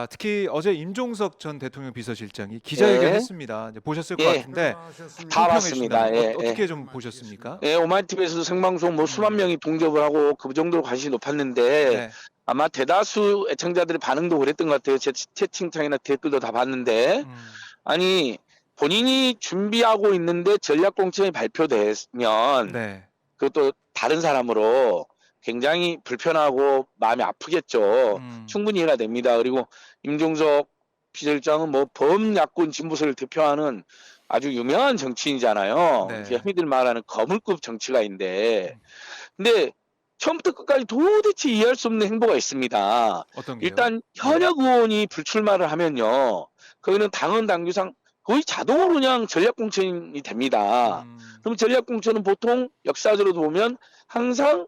특히 어제 임종석 전 대통령 비서실장이 기자회견 예, 했습니다. 이제 보셨을 것 예, 같은데 다 총평해 봤습니다. 주신다면 예, 예. 어떻게 좀 보셨습니까? 예, 오마이TV에서도 생방송 뭐 수만 음, 명이 동접을 하고 그 정도로 관심이 높았는데 네, 아마 대다수 애청자들의 반응도 그랬던 것 같아요. 제 채팅창이나 댓글도 다 봤는데 음, 아니 본인이 준비하고 있는데 전략공천이 발표되면 네, 그것도 다른 사람으로 굉장히 불편하고 마음이 아프겠죠. 음, 충분히 이해가 됩니다. 그리고 임종석 비서실장은 뭐 범야권 진보세를 대표하는 아주 유명한 정치인이잖아요. 이제 네, 흔히들 말하는 거물급 정치가인데, 음, 근데 처음부터 끝까지 도대체 이해할 수 없는 행보가 있습니다. 어떤 게요? 일단 네, 현역 의원이 불출마를 하면요, 거기는 당헌 당규상 거의 자동으로 그냥 전략공천이 됩니다. 음, 그럼 전략공천은 보통 역사적으로 보면 항상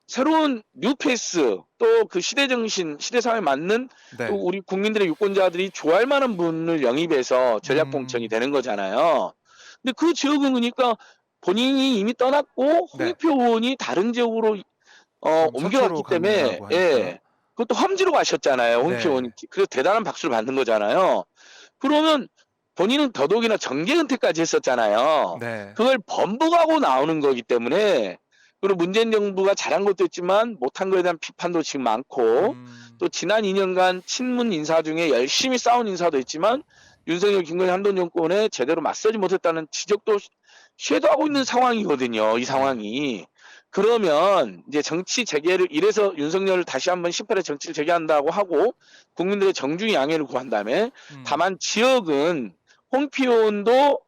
새로운 뉴페이스 또 그 시대 정신, 시대 상황에 맞는 또 네, 우리 국민들의 유권자들이 좋아할 만한 분을 영입해서 전략공천이 음, 되는 거잖아요. 근데 그 지역은 그러니까 본인이 이미 떠났고 네, 홍익표 의원이 다른 지역으로 좀 옮겨갔기 서초로 때문에 간다고 하니까, 예. 그것도 험지로 가셨잖아요. 홍익표 의원이. 네, 그래서 대단한 박수를 받는 거잖아요. 그러면 본인은 더더욱이나 정계 은퇴까지 했었잖아요. 네, 그걸 번복하고 나오는 거기 때문에 그리고 문재인 정부가 잘한 것도 있지만 못한 거에 대한 비판도 지금 많고 음, 또 지난 2년간 친문 인사 중에 열심히 싸운 인사도 있지만 윤석열, 김건희 한돈 정권에 제대로 맞서지 못했다는 지적도 쇄도하고 있는 상황이거든요. 이 네, 상황이. 그러면 이제 정치 재개를 이래서 윤석열을 다시 한번 18회 정치를 재개한다고 하고 국민들의 정중히 양해를 구한 다음에 음, 다만 지역은 홍피원도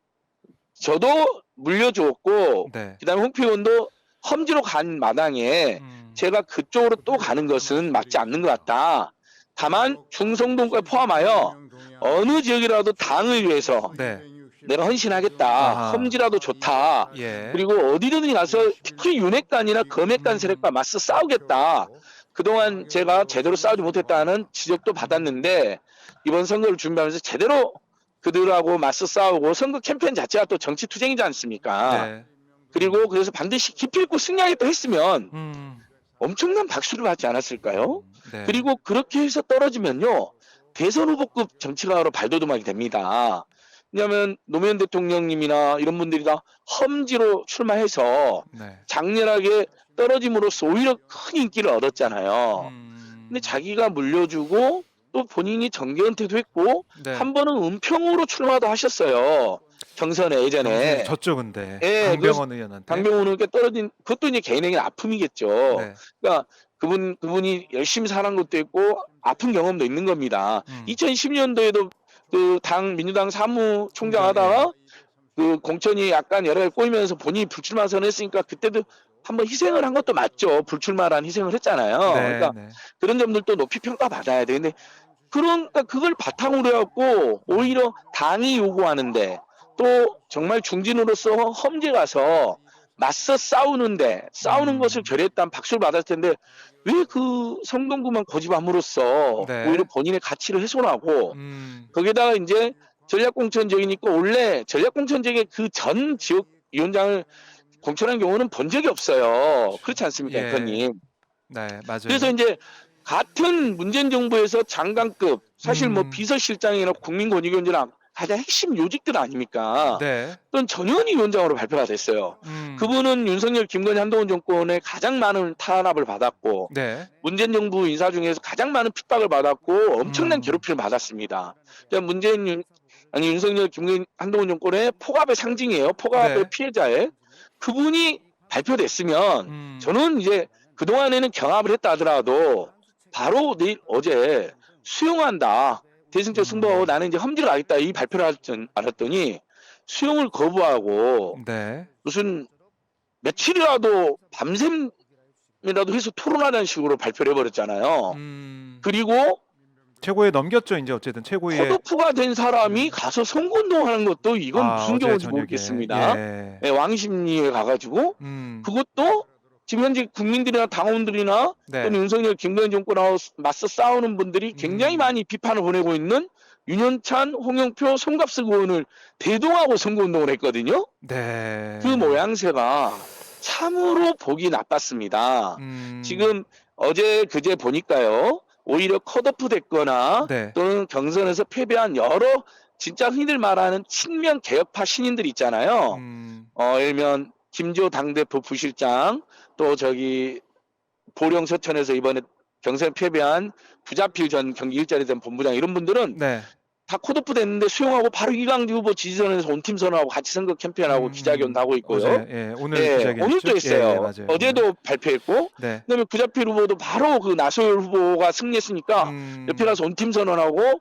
저도 물려주었고 네, 그다음에 홍피원도 험지로 간 마당에 음, 제가 그쪽으로 또 가는 것은 맞지 않는 것 같다. 다만 충성동까지 포함하여 어느 지역이라도 당을 위해서 네, 내가 헌신하겠다. 아하, 험지라도 좋다. 예, 그리고 어디든지 가서 특히 윤핵관이나 검핵관 음, 세력과 맞서 싸우겠다. 그동안 제가 제대로 싸우지 못했다는 지적도 받았는데 이번 선거를 준비하면서 제대로 그들하고 맞서 싸우고 선거 캠페인 자체가 또 정치 투쟁이지 않습니까? 네, 그리고 그래서 반드시 기필코 승리하겠다 했으면 음, 엄청난 박수를 받지 않았을까요? 네, 그리고 그렇게 해서 떨어지면요. 대선 후보급 정치가로 발돋움하게 됩니다. 왜냐하면 노무현 대통령님이나 이런 분들이 다 험지로 출마해서 네, 장렬하게 떨어짐으로써 오히려 큰 인기를 얻었잖아요. 근데 음, 자기가 물려주고 또 본인이 정계 은퇴도 했고 네. 한 번은 은평으로 출마도 하셨어요. 경선에 경선에서 예전에. 저쪽인데 예, 그 강병원 의원한테. 강병훈에게 떨어진 그것도 이제 개인에게 아픔이겠죠. 네, 그러니까 그분이 열심히 살은 것도 있고 아픈 경험도 있는 겁니다. 음, 2010년도에도 그 당 민주당 사무총장 총장, 예, 하다가 그 공천이 약간 여러 가지 꼬이면서 본인이 불출마 선언했으니까 그때도 한번 희생을 한 것도 맞죠. 불출마란 희생을 했잖아요. 네, 그러니까 네, 그런 점들도 높이 평가받아야 돼. 근데 그러니까 그걸 바탕으로 해갖고 음, 오히려 당이 요구하는데 또 정말 중진으로서 험지 가서 맞서 싸우는 것을 음, 결의했다면 박수를 받았을 텐데 왜 그 성동구만 고집함으로써 오히려 네, 본인의 가치를 훼손하고 음, 거기에다가 이제 전략공천적이니까 원래 전략공천적의 그 전 지역 위원장을 공천한 경우는 본 적이 없어요. 그렇지 않습니까, 예, 앵커님? 네, 그래서 맞아요. 이제 같은 문재인 정부에서 장관급 사실 뭐 음, 비서실장이나 국민권익위원장 가장 핵심 요직들 아닙니까? 네, 또는 전현희 위원장으로 발표가 됐어요. 음, 그분은 윤석열, 김건희, 한동훈 정권에 가장 많은 탄압을 받았고 네, 문재인 정부 인사 중에서 가장 많은 핍박을 받았고 엄청난 음, 괴롭힘을 받았습니다. 그러니까 윤석열, 김건희, 한동훈 정권의 폭압의 상징이에요. 폭압의 네, 피해자에 그분이 발표됐으면 음, 저는 이제 그동안에는 경합을 했다 하더라도 바로 내일 어제 수용한다. 대승적 승부하고 음, 나는 이제 험지를 하겠다 이 발표를 알았더니 수용을 거부하고 네, 무슨 며칠이라도 밤샘이라도 해서 토론하는 식으로 발표를 해버렸잖아요. 음, 그리고 최고에 넘겼죠, 이제 어쨌든 최고위에. 컷오프가 된 사람이 음, 가서 선거운동하는 것도 이건 무슨 어제 경우인지 저녁에, 모르겠습니다. 예, 예, 왕십리에 가가지고 음, 그것도 지금 현재 국민들이나 당원들이나 또는 네, 윤석열, 김건희 정권하고 맞서 싸우는 분들이 굉장히 음, 많이 비판을 보내고 있는 윤현찬, 홍영표, 송갑석 의원을 대동하고 선거운동을 했거든요. 그 네, 모양새가 참으로 보기 나빴습니다. 음, 지금 어제 그제 보니까요. 오히려 컷오프 됐거나 네. 또는 경선에서 패배한 여러 진짜 흔히들 말하는 친명 개혁파 신인들 있잖아요. 예를 들면 김지호 당대표 부실장, 또 저기 보령 서천에서 이번에 경선에 패배한 부자필 전 경기 일자리 된 본부장, 이런 분들은 네. 다 컷오프 됐는데 수용하고 바로 이강주 후보 지지선에서 온팀 선언하고 같이 선거 캠페인하고 기자회견도 하고 있고요. 어제, 예, 오늘 예, 기자회견 오늘도 했죠? 했어요. 예, 예, 맞아요. 어제도 발표했고, 네. 그다음에 부자필 후보도 바로 그 나소열 후보가 승리했으니까 옆에 가서 온팀 선언하고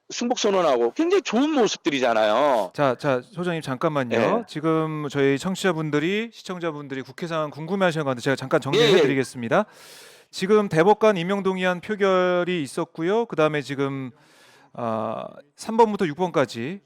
승복 선언하고 굉장히 좋은 모습들이잖아요. 자, 소장님 잠깐만요. 예. 지금 저희 청취자분들이, 시청자분들이 국회 상황 궁금해하시는 것 같은데 제가 잠깐 예, 정리해드리겠습니다. 지금 대법관 임명동의안 표결이 있었고요. 그 다음에 지금 3번부터 6번까지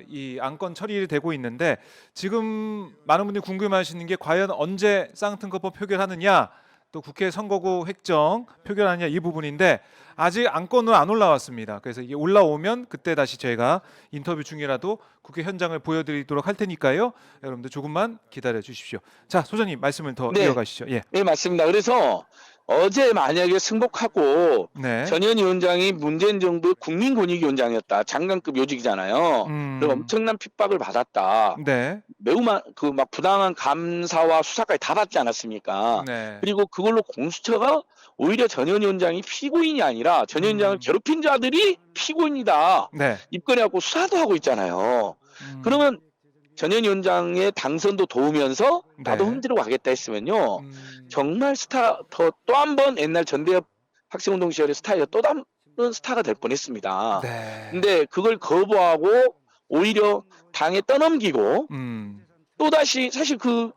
이 안건 처리되고 있는데, 지금 많은 분들이 궁금해하시는 게 과연 언제 쌍특검법 표결하느냐, 또 국회 선거구 획정 표결하느냐, 이 부분인데 아직 안건은 안 올라왔습니다. 그래서 이게 올라오면 그때 다시 저희가 인터뷰 중이라도 국회 현장을 보여드리도록 할 테니까요. 여러분들 조금만 기다려 주십시오. 자, 소장님 말씀을 더 네. 이어가시죠. 예. 네, 맞습니다. 그래서 어제 만약에 승복하고 네. 전현 위원장이 문재인 정부의 국민권익위원장이었다. 장관급 요직이잖아요. 그리고 엄청난 핍박을 받았다. 네. 매우 막 부당한 감사와 수사까지 다 받지 않았습니까? 네. 그리고 그걸로 공수처가 오히려 전현 위원장이 피고인이 아니라 전현 위원장을 괴롭힌 자들이 피고인이다. 네. 입건해갖고 수사도 하고 있잖아요. 그러면 전현 위원장의 당선도 도우면서 나도 네. 흔들어 가겠다 했으면요. 정말 스타, 또 한 번 옛날 전대협 학생운동 시절의 스타이어 또 다른 스타가 될 뻔했습니다. 네. 근데 그걸 거부하고 오히려 당에 떠넘기고 또다시 사실 그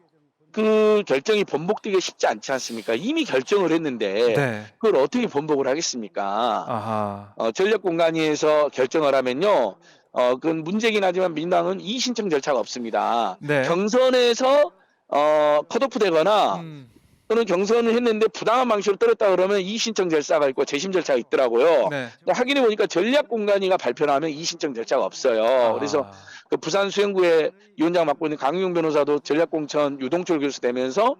결정이 번복되기 쉽지 않지 않습니까? 이미 결정을 했는데 네. 그걸 어떻게 번복을 하겠습니까? 아하. 전력공간위에서 결정을 하면요. 그건 문제긴 하지만 민당은 이의 신청 절차가 없습니다. 네. 경선에서 컷오프 되거나 또는 경선을 했는데 부당한 방식으로 떨었다 그러면 이의 신청 절차가 있고 재심 절차가 있더라고요. 네. 확인해 보니까 전략공간위가 발표하면 이의 신청 절차가 없어요. 그래서 그 부산 수영구의 위원장 맡고 있는 강용 변호사도 전략공천 유동철 교수 되면서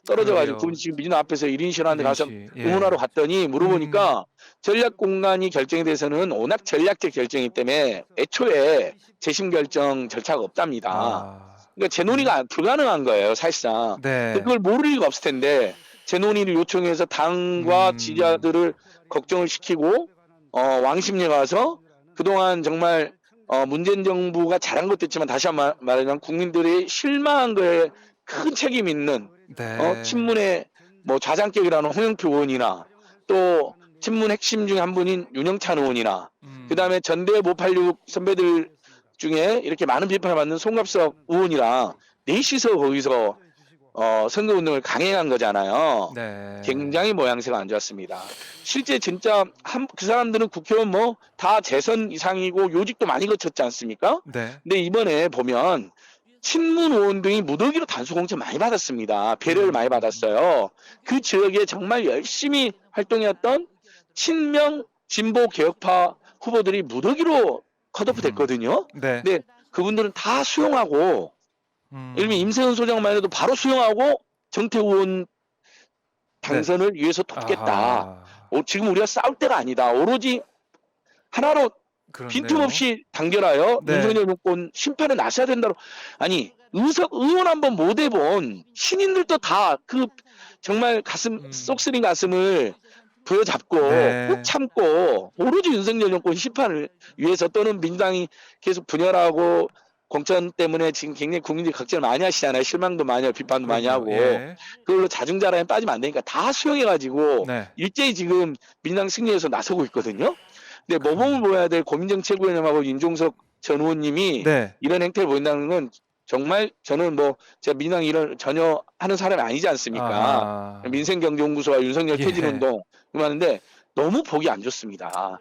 떨어져가지고 그분이 지금 민주당 앞에서 1인 실현하는데 가서 응원하러 갔더니 물어보니까 전략공간위 결정에 대해서는 워낙 전략적 결정이기 때문에 애초에 재심 결정 절차가 없답니다. 그러니까 재논의가 불가능한 거예요, 사실상. 네. 그걸 모를 리가 없을 텐데 재논의를 요청해서 당과 지지자들을 걱정을 시키고 왕십리에 가서 그동안 정말 문재인 정부가 잘한 것도 있지만 다시 한번 말하자면 국민들이 실망한 거에 큰 책임 있는 네. 친문의 뭐 좌장격이라는 홍영표 의원이나 또 친문 핵심 중에 한 분인 윤영찬 의원이나 그다음에 전대 586 선배들 중에 이렇게 많은 비판을 받는 송갑석 의원이랑 넷이서 거기서 선거운동을 강행한 거잖아요. 네. 굉장히 모양새가 안 좋았습니다. 실제 진짜 그 사람들은 국회의원 뭐 다 재선 이상이고 요직도 많이 거쳤지 않습니까? 네. 근데 이번에 보면 친문 의원 등이 무더기로 단수공천 많이 받았습니다. 배려를 많이 받았어요. 그 지역에 정말 열심히 활동했던 친명 진보 개혁파 후보들이 무더기로 컷오프 됐거든요. 네. 근데 그분들은 다 수용하고 예를 들면 임세훈 소장만 해도 바로 수용하고 정태우 의원 당선을 위해서 돕겠다. 지금 우리가 싸울 때가 아니다. 오로지 하나로 그렇네요. 빈틈없이 단결하여 네. 윤석열 정권 심판에 나서야 된다고. 아니 의원 한번 못 해본 신인들도 다 그 정말 가슴 쏙 쓰린 가슴을 부여잡고 네. 꾹 참고 오로지 윤석열 정권 심판을 위해서 또는 민주당이 계속 분열하고 공천 때문에 지금 굉장히 국민들이 걱정을 많이 하시잖아요. 실망도 많이 하고 비판도 많이 하고 예. 그걸로 자중자랑에 빠지면 안 되니까 다 수용해가지고 네. 일제히 지금 민주당 승리해서 나서고 있거든요. 근데 모범을 보여야 될 고민정 최고위원님하고 윤종석 전 의원님이 네. 이런 행태를 보인다는 건 정말 저는 뭐 제가 민주당 일을 전혀 하는 사람이 아니지 않습니까? 민생경제연구소와 윤석열 예. 퇴진운동 하는데 너무 보기 안 좋습니다.